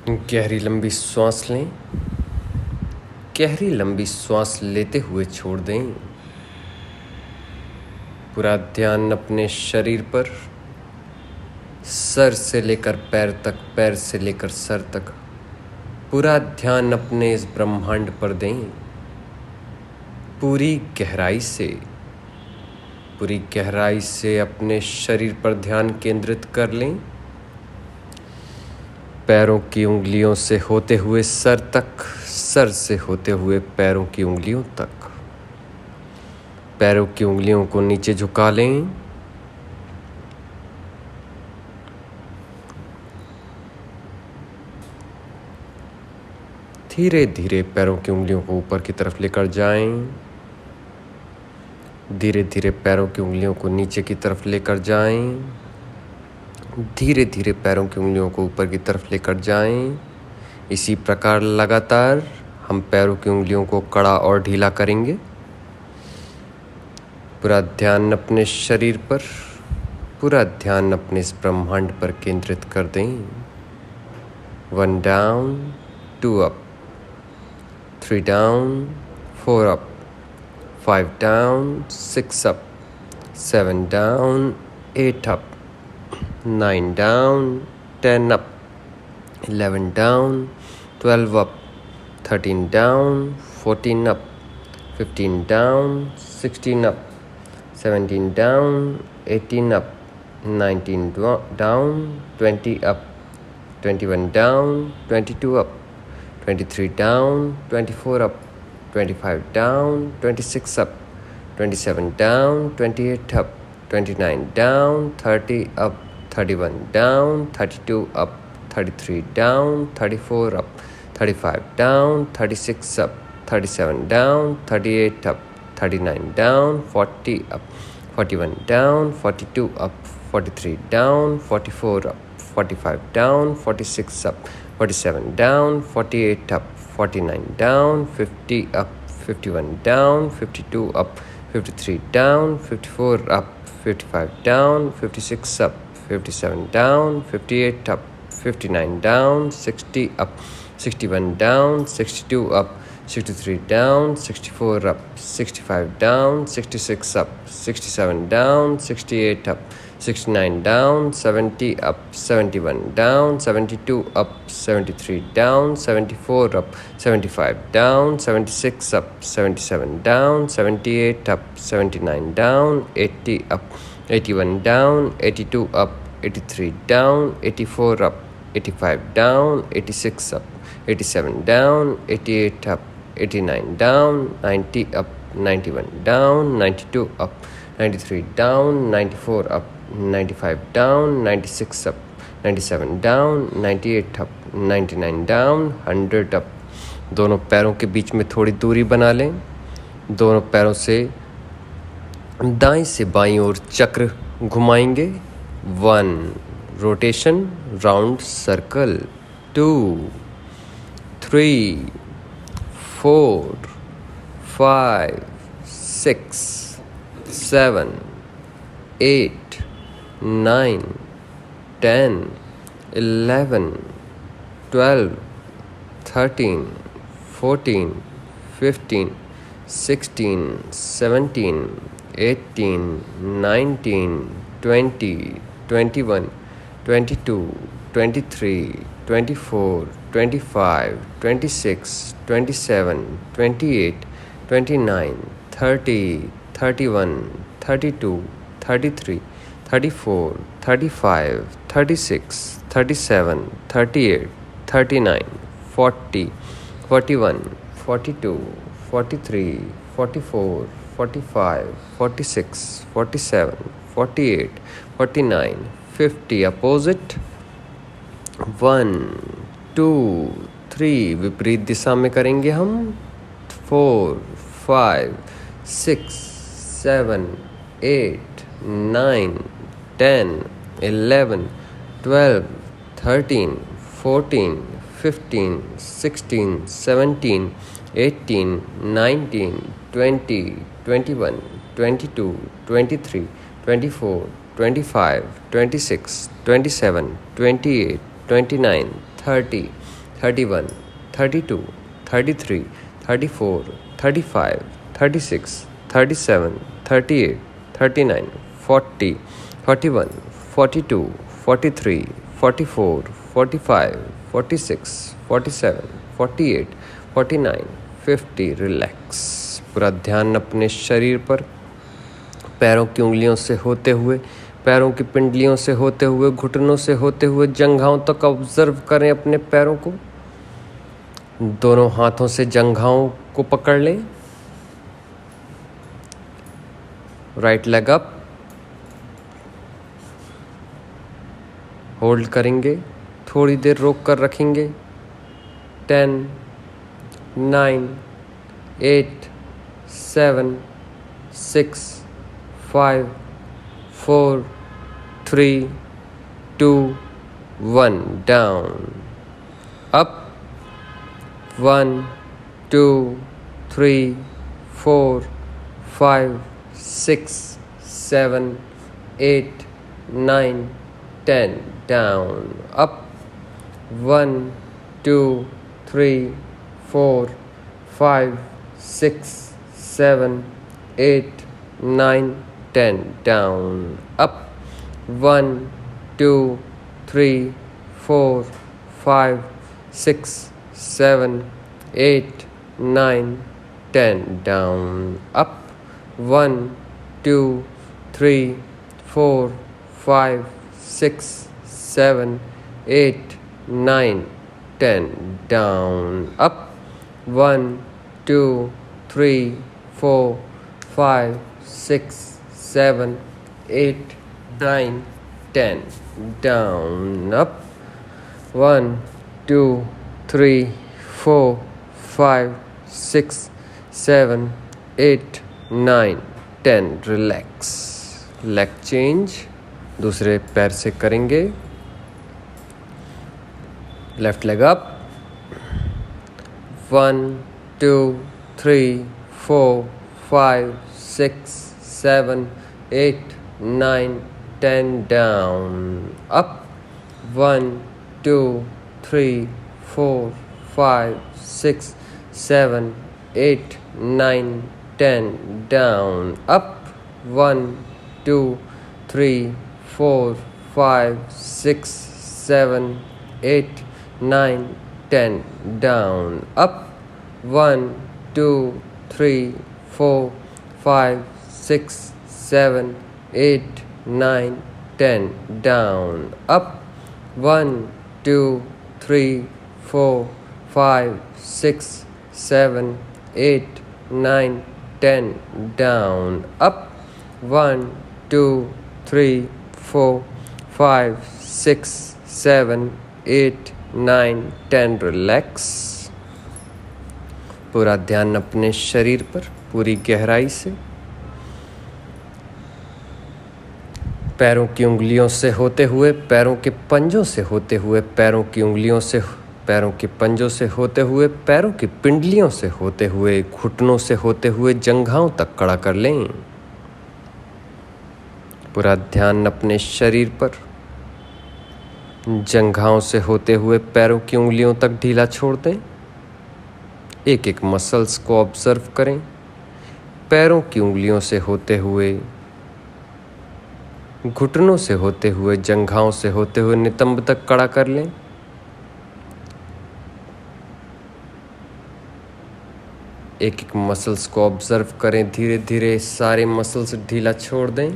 गहरी लंबी सांस लें। गहरी लंबी सांस लेते हुए छोड़ दें। पूरा ध्यान अपने शरीर पर, सर से लेकर पैर तक, पैर से लेकर सर तक पूरा ध्यान अपने इस ब्रह्मांड पर दें। पूरी गहराई से अपने शरीर पर ध्यान केंद्रित कर लें। पैरों की उंगलियों से होते हुए सर तक, सर से होते हुए पैरों की उंगलियों तक। पैरों की उंगलियों को नीचे झुका लें। धीरे धीरे पैरों की उंगलियों को ऊपर की तरफ लेकर जाएं। धीरे धीरे पैरों की उंगलियों को नीचे की तरफ लेकर जाएं। धीरे धीरे पैरों की उंगलियों को ऊपर की तरफ लेकर जाएं। इसी प्रकार लगातार हम पैरों की उंगलियों को कड़ा और ढीला करेंगे। पूरा ध्यान अपने शरीर पर, पूरा ध्यान अपने इस ब्रह्मांड पर केंद्रित कर दें। 1 down, 2 up, 3 down, 4 up, 5 down, 6 up, 7 down, 8 up, 9 down, 10 up, 11 down, 12 up, 13 down, 14 up, 15 down, 16 up, 17 down, 18 up, 19 down, 20 up, 21 down, 22 up, 23 down, 24 up, 25 down, 26 up, 27 down, 28 up, 29 down, 30 up, 31 down, 32 up, 33 down, 34 up, 35 down, 36 up, 37 down, 38 up, 39 down, 40 up, 41 down, 42 up, 43 down, 44 up, 45 down, 46 up, 47 down, 48 up, 49 down, 50 up, 51 down, 52 up, 53 down, 54 up, 55 down, 56 up, 57 down, 58 up, 59 down, 60 up, 61 down, 62 up, 63 down, 64 up, 65 down, 66 up, 67 down, 68 up, 69 down, 70 up, 71 down, 72 up, 73 down, 74 up, 75 down, 76 up, 77 down, 78 up, 79 down, 80 up, 81 down, 82 up, 83 down, 84 up, 85 down, 86 up, 87 down, 88 up, 89 down, 90 up, 91 down, 92 up, 93 down, 94 up, 95 down, 96 up, 97 down, 98 up, 99 down, 100 up। दोनों पैरों के बीच में थोड़ी दूरी बना लें। दोनों पैरों से दाएं से बाईं ओर चक्र घुमाएंगे। 1 रोटेशन राउंड सर्कल, 2, 3, 4, 5, 6, 7, 8, 9, 10, 11, 12, 13, 14, 15, 16, 17, 18, 19, 20, 21, 22, 23, 24, 25, 26, 27, 28, 29, 30, 31, 32, 33, 34, 35, 36, 37, 38, 39, 40, 41, 42, 43, 44, 45, 46, 47, 48, 49, 50। अपोजिट 1, 2, 3 विपरीत दिशा में करेंगे हम। 4, 5, 6, 7, 8, 9, 10, 11, 12, 13, 14, 15, 16, 17, 18, 19, 20, 21, 22, 23, 24, 25, 26, 27, 28, 29, 30, 31, 32, 33, 34, 35, 36, 37, 38, 39, 40, 41, 42, 43, 44, 45, 46, 47, 48, 49, 50. रिलैक्स. पूरा ध्यान अपने शरीर पर, पैरों की उंगलियों से होते हुए, पैरों की पिंडलियों से होते हुए, घुटनों से होते हुए जंघाओं तक ऑब्जर्व करें अपने पैरों को. दोनों हाथों से जंघाओं को पकड़ लें. Right leg up. होल्ड करेंगे, थोड़ी देर रोक कर रखेंगे. 10, 9, 8, 7, 6, 5, 4, 3, 2, 1. Down. Up. 1, 2, 3, 4, 5, 6, 7, 8, 9, 10. Down. Up. 1, 2, 3, 4, 5, 6, 7, 8, 9, 10. Down. Up. 1, 2, 3, 4, 5, 6, 7, 8, 9, 10. Down. Up. 1, 2, 3, 4, 5, 6, 7, 8, 9, 10. Down. Up. 1, 2, 3, 4, 5, 6, 7, 8, 9, 10. Down. Up. 1, 2, 3, 4, 5, 6, 7, 8, 9, 10. Relax. Leg change दूसरे पैर से करेंगे. Left leg up. 1, 2, 3, 4, 5, 6, 7, 8, 9, 10. Down. Up. 1, 2, 3, 4, 5, 6, 7, 8, 9, 10. Down. Up. 1, 2, 3, 4, 5, 6, 7, 8, 9, 10. Down. Up. 1, 2, 3, 4, 5, 6, 7, 8, 9, 10. Down. Up. 1, 2, 3, 4, 5, 6, 7, 8, 9, 10. Down. Up. 1, 2, 3, 4, 5, 6, 7, 8, 9, 10. Relax. पूरा ध्यान अपने शरीर पर पूरी गहराई से, पैरों की उंगलियों से होते हुए, पैरों के पंजों से होते हुए, पैरों की उंगलियों से, पैरों के पंजों से होते हुए, पैरों की पिंडलियों से होते हुए, घुटनों से होते हुए जंघाओं तक खड़ा कर लें. पूरा ध्यान अपने शरीर पर, जंघाओं से होते हुए पैरों की उंगलियों तक ढीला छोड़ दें. एक एक मसल्स को ऑब्जर्व करें. पैरों की उंगलियों से होते हुए, घुटनों से होते हुए, जंघाओं से होते हुए नितंब तक कड़ा कर लें. एक एक मसल्स को ऑब्जर्व करें. धीरे धीरे सारे मसल्स ढीला छोड़ दें.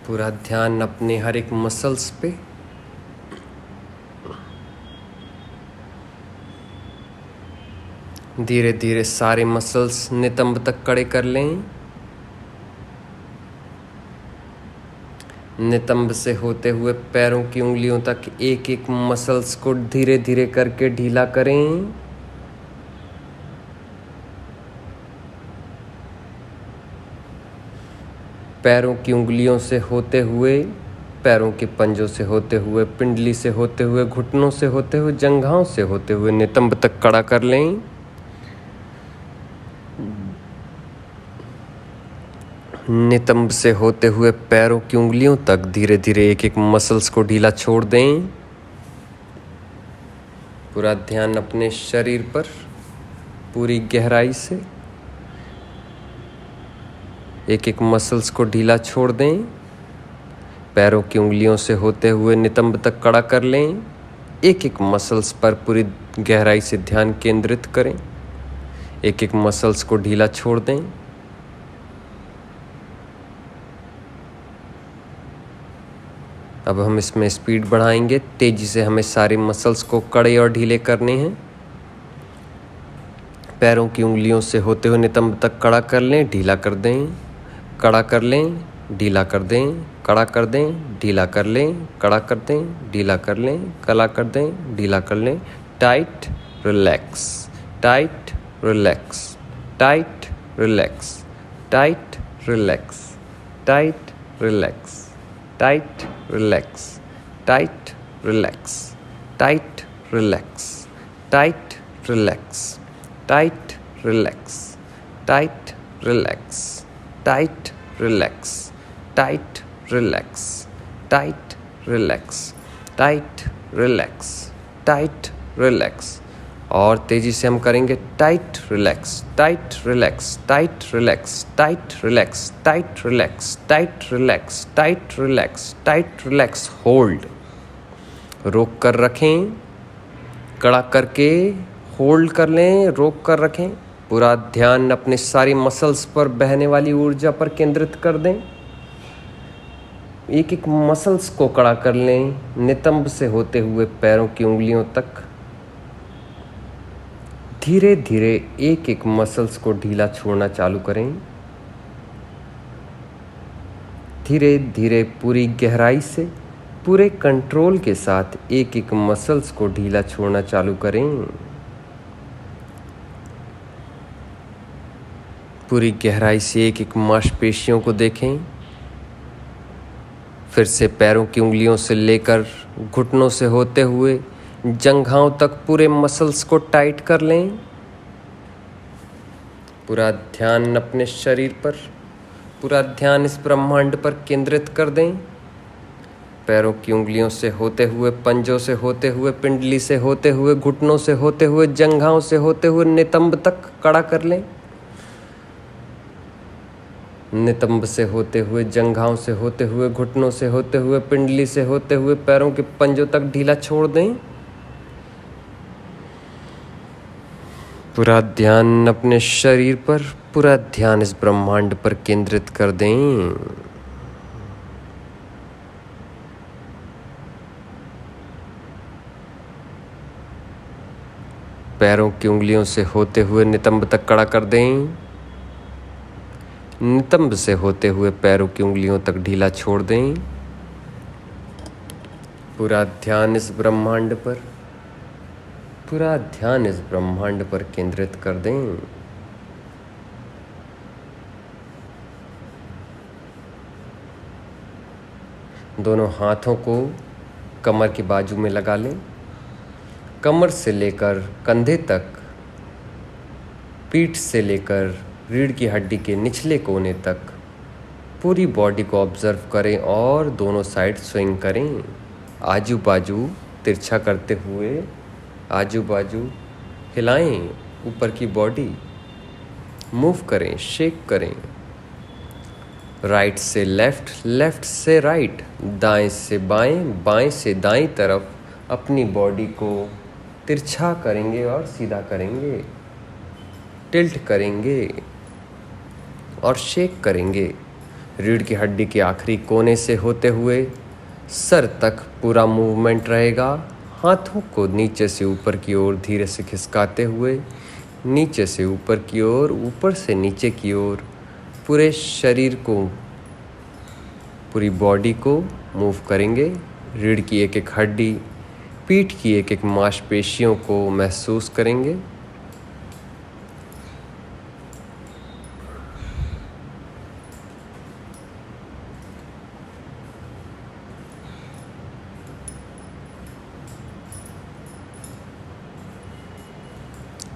पूरा ध्यान अपने हर एक मसल्स पे. धीरे धीरे सारे मसल्स नितंब तक कड़े कर लें. नितंब से होते हुए पैरों की उंगलियों तक एक एक मसल्स को धीरे धीरे करके ढीला करें. पैरों की उंगलियों से होते हुए, पैरों के पंजों से होते हुए, पिंडली से होते हुए, घुटनों से होते हुए, जंघाओं से होते हुए नितंब तक कड़ा कर लें. नितंब से होते हुए पैरों की उंगलियों तक धीरे धीरे एक एक मसल्स को ढीला छोड़ दें. पूरा ध्यान अपने शरीर पर पूरी गहराई से। एक एक मसल्स को ढीला छोड़ दें। पैरों की उंगलियों से होते हुए नितंब तक कड़ा कर लें। एक एक मसल्स पर पूरी गहराई से ध्यान केंद्रित करें। एक एक मसल्स को ढीला छोड़ दें। अब हम इसमें स्पीड बढ़ाएंगे। तेजी से हमें सारे मसल्स को कड़े और ढीले करने हैं। पैरों की उंगलियों से होते हुए नितंब तक कड़ा कर लें, ढीला कर दें, कड़ा कर लें, ढीला कर दें, कड़ा कर दें, ढीला कर लें, कड़ा कर दें, ढीला कर लें, कड़ा कर दें, ढीला कर लें। Tight, relax, tight, relax, tight, relax, tight, relax, tight, relax, tight, relax, tight, relax, tight, relax, tight, relax, tight, relax, tight, relax, tight, relax, tight, relax, tight, relax, tight, relax, tight, relax. और तेजी से हम करेंगे। Tight, relax, tight, relax, tight, relax, tight, relax, tight, relax, tight, relax, tight, relax, tight, relax. Hold, रोक कर रखें, कड़ा करके होल्ड कर लें, रोक कर रखें। पूरा ध्यान अपने सारी मसल्स पर बहने वाली ऊर्जा पर केंद्रित कर दें। एक एक मसल्स को कड़ा कर लें, नितंब से होते हुए पैरों की उंगलियों तक। धीरे धीरे एक एक मसल्स को ढीला छोड़ना चालू करें। धीरे धीरे पूरी गहराई से, पूरे कंट्रोल के साथ एक एक मसल्स को ढीला छोड़ना चालू करें। पूरी गहराई से एक एक मांसपेशियों को देखें। फिर से पैरों की उंगलियों से लेकर घुटनों से होते हुए जंघाओं तक पूरे मसल्स को टाइट कर लें। पूरा ध्यान अपने शरीर पर, पूरा ध्यान इस ब्रह्मांड पर केंद्रित कर दें। पैरों की उंगलियों से होते हुए, पंजों से होते हुए, पिंडली से होते हुए, घुटनों से होते हुए, जंघाओं से होते हुए नितंब तक कड़ा कर लें। नितंब से होते हुए, जंघाओं से होते हुए, घुटनों से होते हुए, पिंडली से होते हुए, पैरों के पंजों तक ढीला छोड़ दें। पूरा ध्यान अपने शरीर पर, पूरा ध्यान इस ब्रह्मांड पर केंद्रित कर दें। पैरों की उंगलियों से होते हुए नितंब तक कड़ा कर दें। नितंब से होते हुए पैरों की उंगलियों तक ढीला छोड़ दें। पूरा ध्यान इस ब्रह्मांड पर, पूरा ध्यान इस ब्रह्मांड पर केंद्रित कर दें। दोनों हाथों को कमर की बाजू में लगा लें। कमर से लेकर कंधे तक, पीठ से लेकर रीढ़ की हड्डी के निचले कोने तक पूरी बॉडी को ऑब्जर्व करें और दोनों साइड स्विंग करें। आजू बाजू तिरछा करते हुए आजू बाजू हिलाएं। ऊपर की बॉडी मूव करें, शेक करें। राइट से लेफ्ट, लेफ्ट से राइट, दाएं से बाएं, बाएं से दाईं तरफ अपनी बॉडी को तिरछा करेंगे और सीधा करेंगे। टिल्ट करेंगे और शेक करेंगे। रीढ़ की हड्डी के आखिरी कोने से होते हुए सर तक पूरा मूवमेंट रहेगा। हाथों को नीचे से ऊपर की ओर धीरे से खिसकाते हुए, नीचे से ऊपर की ओर, ऊपर से नीचे की ओर पूरे शरीर को, पूरी बॉडी को मूव करेंगे। रीढ़ की एक एक हड्डी, पीठ की एक एक मांसपेशियों को महसूस करेंगे।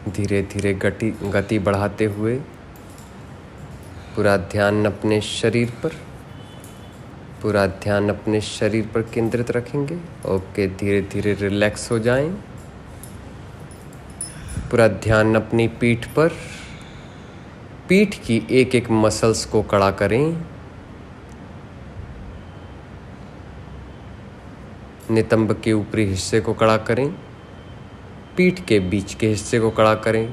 धीरे धीरे गति बढ़ाते हुए पूरा ध्यान अपने शरीर पर, पूरा ध्यान अपने शरीर पर केंद्रित रखेंगे। ओके, धीरे धीरे रिलैक्स हो जाएं। पूरा ध्यान अपनी पीठ पर, पीठ की एक एक मसल्स को कड़ा करें। नितंब के ऊपरी हिस्से को कड़ा करें, पीठ के बीच के हिस्से को कड़ा करें,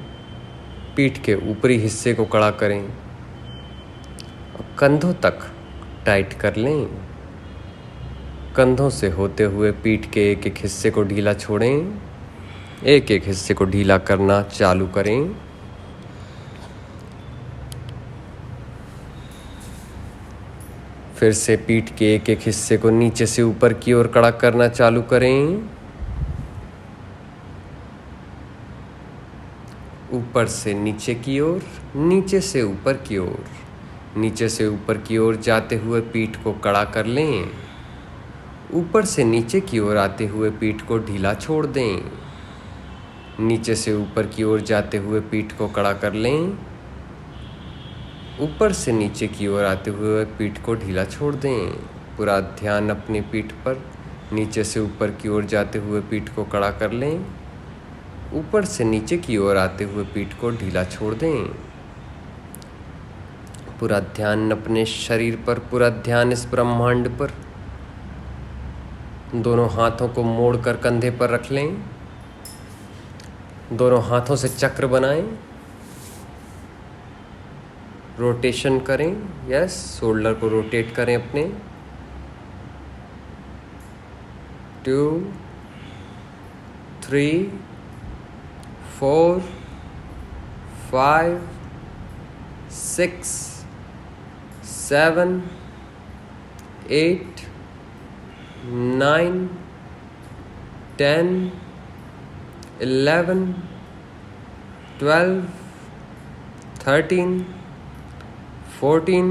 पीठ के ऊपरी हिस्से को कड़ा करें और कंधों तक टाइट कर लें। कंधों से होते हुए पीठ के एक एक हिस्से को ढीला छोड़ें, एक एक हिस्से को ढीला करना चालू करें। फिर से पीठ के एक एक हिस्से को नीचे से ऊपर की ओर कड़ा करना चालू करें। ऊपर से नीचे की ओर, नीचे से ऊपर की ओर, नीचे से ऊपर की ओर जाते हुए पीठ को कड़ा कर लें। ऊपर से नीचे की ओर आते हुए पीठ को ढीला छोड़ दें। नीचे से ऊपर की ओर जाते हुए पीठ को कड़ा कर लें। ऊपर से नीचे की ओर आते हुए पीठ को ढीला छोड़ दें। पूरा ध्यान अपनी पीठ पर, नीचे से ऊपर की ओर जाते हुए पीठ को कड़ा कर लें। ऊपर से नीचे की ओर आते हुए पीठ को ढीला छोड़ दें। पूरा ध्यान अपने शरीर पर, पूरा ध्यान इस ब्रह्मांड पर। दोनों हाथों को मोड़कर कंधे पर रख लें। दोनों हाथों से चक्र बनाएं, रोटेशन करें। यस, शोल्डर को रोटेट करें अपने। 2 3 4 5 6 7 8 9 10 11 12 13 14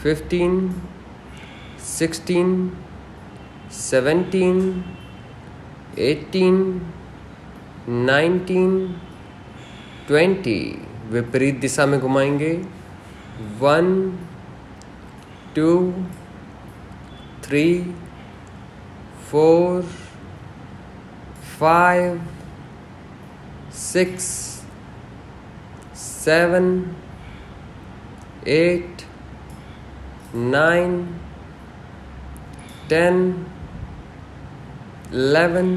15 16 17 18 19 20। विपरीत दिशा में घुमाएंगे। 1 2 3 4 5 6 7 8 9 10 11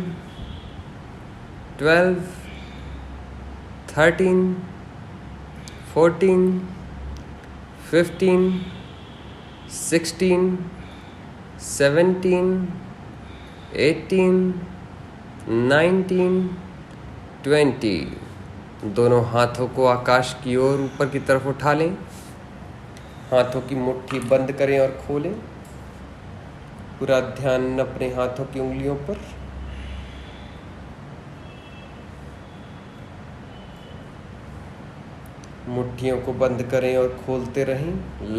12 13 14 15 16 17 18 19 20। दोनों हाथों को आकाश की ओर ऊपर की तरफ उठा लें। हाथों की मुट्ठी बंद करें और खोलें। पूरा ध्यान अपने हाथों की उंगलियों पर। मुट्ठियों को बंद करें और खोलते रहें।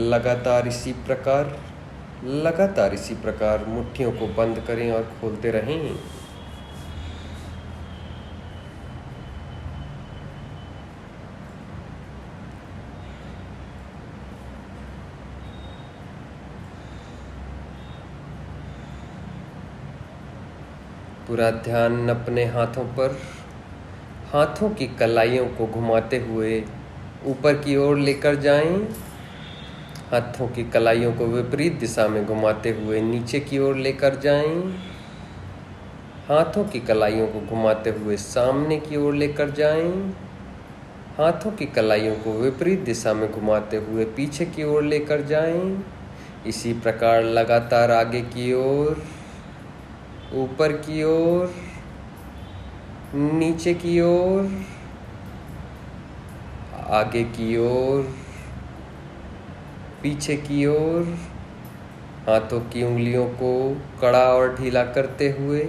लगातार इसी प्रकार मुट्ठियों को बंद करें और खोलते रहें। पूरा ध्यान अपने हाथों पर। हाथों की कलाइयों को घुमाते हुए ऊपर की ओर लेकर जाएं। हाथों की कलाइयों को विपरीत दिशा में घुमाते हुए नीचे की ओर लेकर जाएं। हाथों की कलाइयों को घुमाते हुए सामने की ओर लेकर जाएं। हाथों की कलाइयों को विपरीत दिशा में घुमाते हुए पीछे की ओर लेकर जाएं। इसी प्रकार लगातार आगे की ओर, ऊपर की ओर, नीचे की ओर, आगे की ओर, पीछे की ओर। हाथों की उंगलियों को कड़ा और ढीला करते हुए,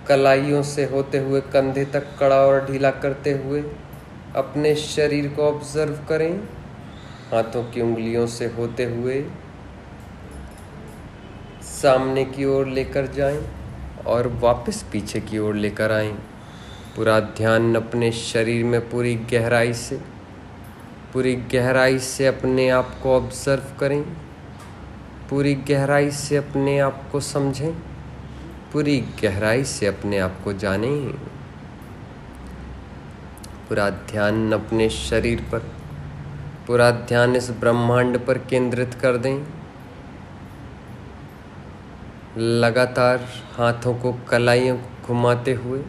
कलाइयों से होते हुए कंधे तक कड़ा और ढीला करते हुए अपने शरीर को ऑब्जर्व करें। हाथों की उंगलियों से होते हुए सामने की ओर लेकर जाएं और वापस पीछे की ओर लेकर आएं। पूरा ध्यान अपने शरीर में पूरी गहराई से अपने आप को ऑब्जर्व करें। पूरी गहराई से अपने आप को समझें। पूरी गहराई से अपने आप को जानें। पूरा ध्यान अपने शरीर पर, पूरा ध्यान इस ब्रह्मांड पर केंद्रित कर दें। लगातार हाथों को कलाइयों को घुमाते हुए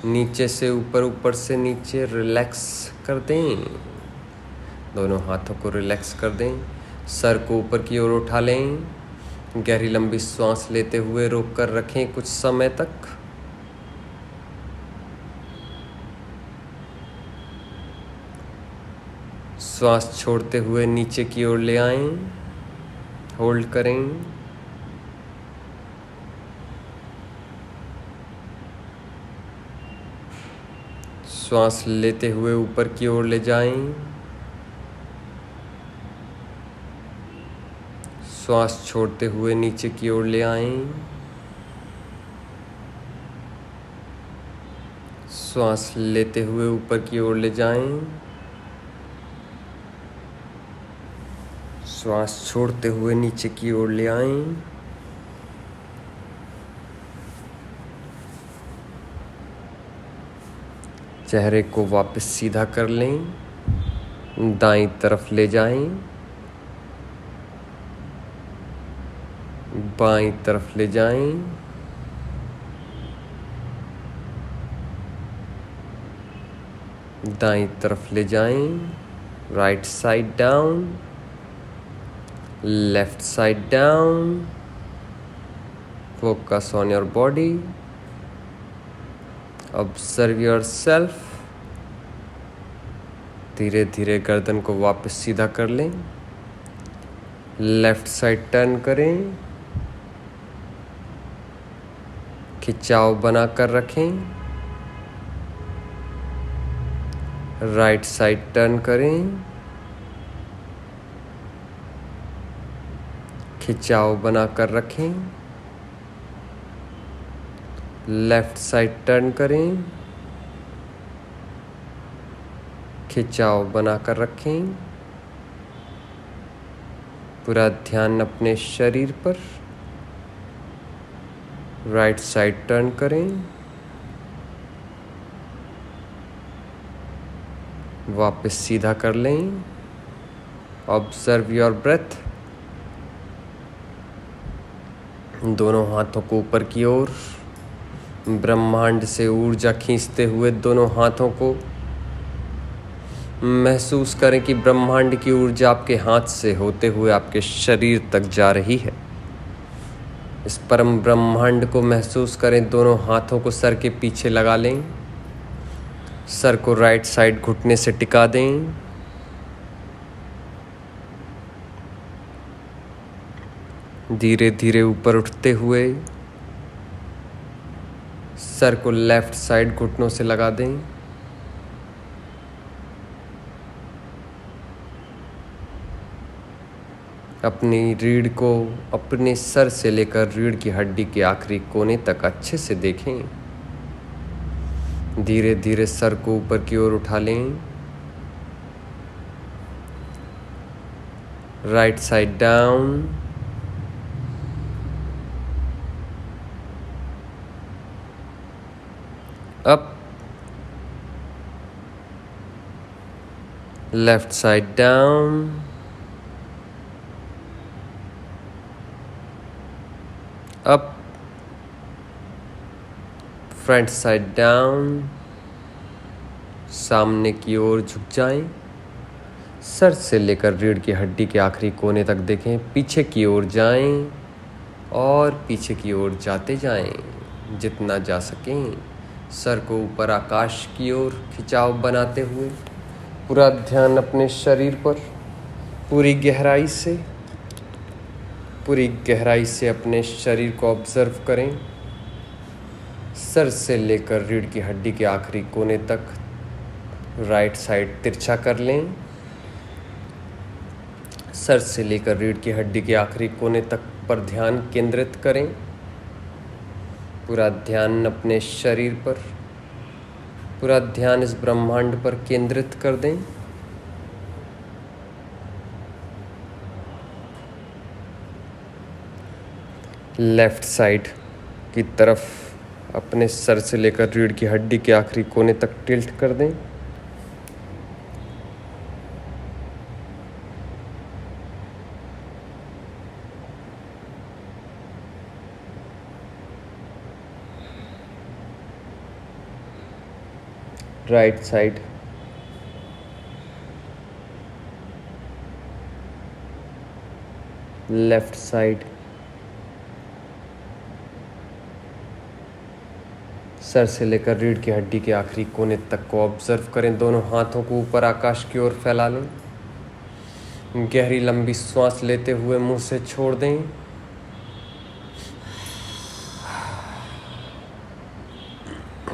नीचे से ऊपर, ऊपर से नीचे रिलैक्स कर दें। दोनों हाथों को रिलैक्स कर दें। सर को ऊपर की ओर उठा लें। गहरी लंबी सांस लेते हुए रोक कर रखें कुछ समय तक। श्वास छोड़ते हुए नीचे की ओर ले आएं, होल्ड करें। श्वास लेते हुए ऊपर की ओर ले जाएं। श्वास छोड़ते हुए नीचे की ओर ले आएं। श्वास लेते हुए ऊपर की ओर ले जाएं। श्वास छोड़ते हुए नीचे की ओर ले आएं। चेहरे को वापस सीधा कर लें, दाईं तरफ ले जाएं, बाईं तरफ ले जाएं, दाईं तरफ ले जाएं, right side down, left side down. Focus on your body, observe yourself. धीरे धीरे गर्दन को वापस सीधा कर लें, लेफ्ट साइड टर्न करें, खिंचाव बनाकर रखें, राइट साइड टर्न करें, खिंचाव बनाकर रखें, लेफ्ट साइड टर्न करें, खिंचाव बनाकर रखें। पूरा ध्यान अपने शरीर पर, राइट साइड टर्न करें, वापस सीधा कर लें। Observe your breath. दोनों हाथों को ऊपर की ओर, ब्रह्मांड से ऊर्जा खींचते हुए दोनों हाथों को महसूस करें कि ब्रह्मांड की ऊर्जा आपके हाथ से होते हुए आपके शरीर तक जा रही है। इस परम ब्रह्मांड को महसूस करें। दोनों हाथों को सर के पीछे लगा लें, सर को राइट साइड घुटने से टिका दें। धीरे धीरे ऊपर उठते हुए सर को लेफ्ट साइड घुटनों से लगा दें। अपनी रीढ़ को अपने सर से लेकर रीढ़ की हड्डी के आखिरी कोने तक अच्छे से देखें। धीरे धीरे सर को ऊपर की ओर उठा लें, right side down, up, left side down, up, front side down. सामने की ओर झुक जाएं, सर से लेकर रीढ़ की हड्डी के आखिरी कोने तक देखें। पीछे की ओर जाएं और पीछे की ओर जाते जाएं जितना जा सकें। सर को ऊपर आकाश की ओर खिंचाव बनाते हुए पूरा ध्यान अपने शरीर पर पूरी गहराई से अपने शरीर को ऑब्जर्व करें। सर से लेकर रीढ़ की हड्डी के आखिरी कोने तक राइट साइड तिरछा कर लें। सर से लेकर रीढ़ की हड्डी के आखिरी कोने तक पर ध्यान केंद्रित करें। पूरा ध्यान अपने शरीर पर, पूरा ध्यान इस ब्रह्मांड पर केंद्रित कर दें। लेफ्ट साइड की तरफ अपने सर से लेकर रीढ़ की हड्डी के आखिरी कोने तक टिल्ट कर दें। Right side, left side, sir से लेकर रीढ़ की हड्डी के आखिरी कोने तक को ऑब्जर्व करें। दोनों हाथों को ऊपर आकाश की ओर फैला लें। गहरी लंबी सांस लेते हुए मुंह से छोड़ दें।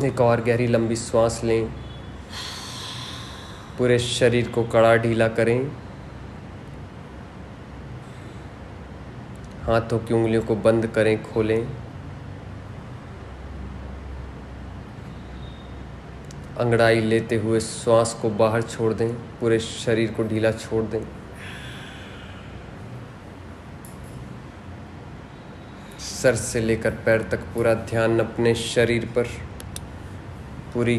एक और गहरी लंबी सांस लें। पूरे शरीर को कड़ा ढीला करें। हाथों की उंगलियों को बंद करें, खोलें। अंगड़ाई लेते हुए श्वास को बाहर छोड़ दें। पूरे शरीर को ढीला छोड़ दें। सर से लेकर पैर तक पूरा ध्यान अपने शरीर पर पूरी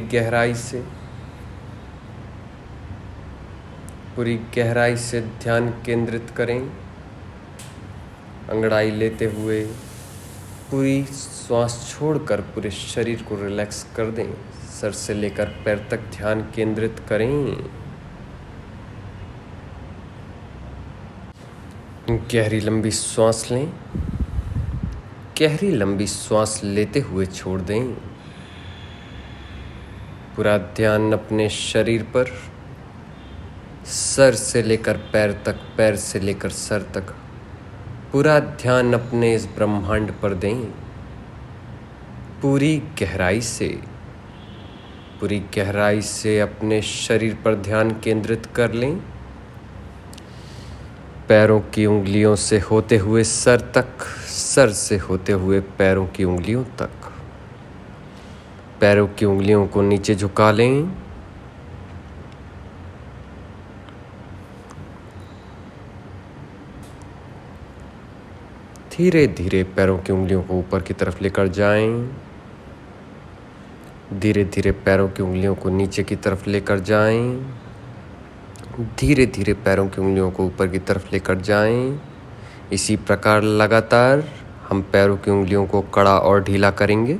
गहराई से ध्यान केंद्रित करें। अंगड़ाई लेते हुए पूरी श्वास छोड़कर पूरे शरीर को रिलैक्स कर दें। सर से लेकर पैर तक ध्यान केंद्रित करें। गहरी लंबी सांस लें। गहरी लंबी सांस लेते हुए छोड़ दें। पूरा ध्यान अपने शरीर पर, सर से लेकर पैर तक, पैर से लेकर सर तक पूरा ध्यान अपने इस ब्रह्मांड पर दें। पूरी गहराई से अपने शरीर पर ध्यान केंद्रित कर लें। पैरों की उंगलियों से होते हुए सर तक, सर से होते हुए पैरों की उंगलियों तक। पैरों की उंगलियों को नीचे झुका लें। धीरे धीरे पैरों की उंगलियों को ऊपर की तरफ लेकर जाएं। धीरे धीरे पैरों की उंगलियों को नीचे की तरफ लेकर जाएं। धीरे धीरे पैरों की उंगलियों को ऊपर की तरफ लेकर जाएं। इसी प्रकार लगातार हम पैरों की उंगलियों को कड़ा और ढीला करेंगे।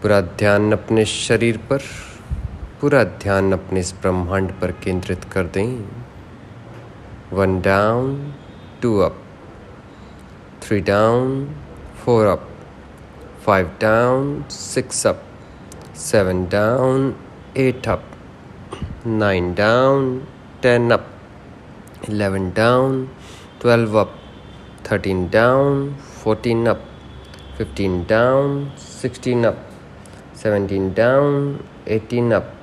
पूरा ध्यान अपने शरीर पर, पूरा ध्यान अपने इस ब्रह्मांड पर केंद्रित कर दें। 1 down, 2 up, 3 down, 4 up, 5 down, 6 up, 7 down, 8 up, 9 down, 10 up, 11 down, 12 up, 13 down, 14 up, 15 down, 16 up, 17 down, 18 up,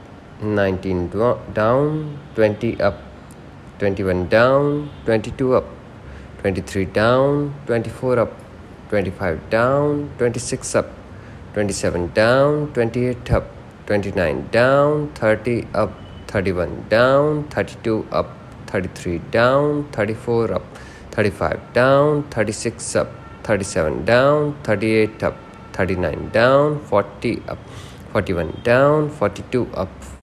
19 down, 20 up, 21 down, 22 up, 23 down, 24 up, 25 down, 26 up, 27 down, 28 up, 29 down, 30 up, 31 down, 32 up, 33 down, 34 up, 35 down, 36 up, 37 down, 38 up, 39 down, 40 up, 41 down, 42 up,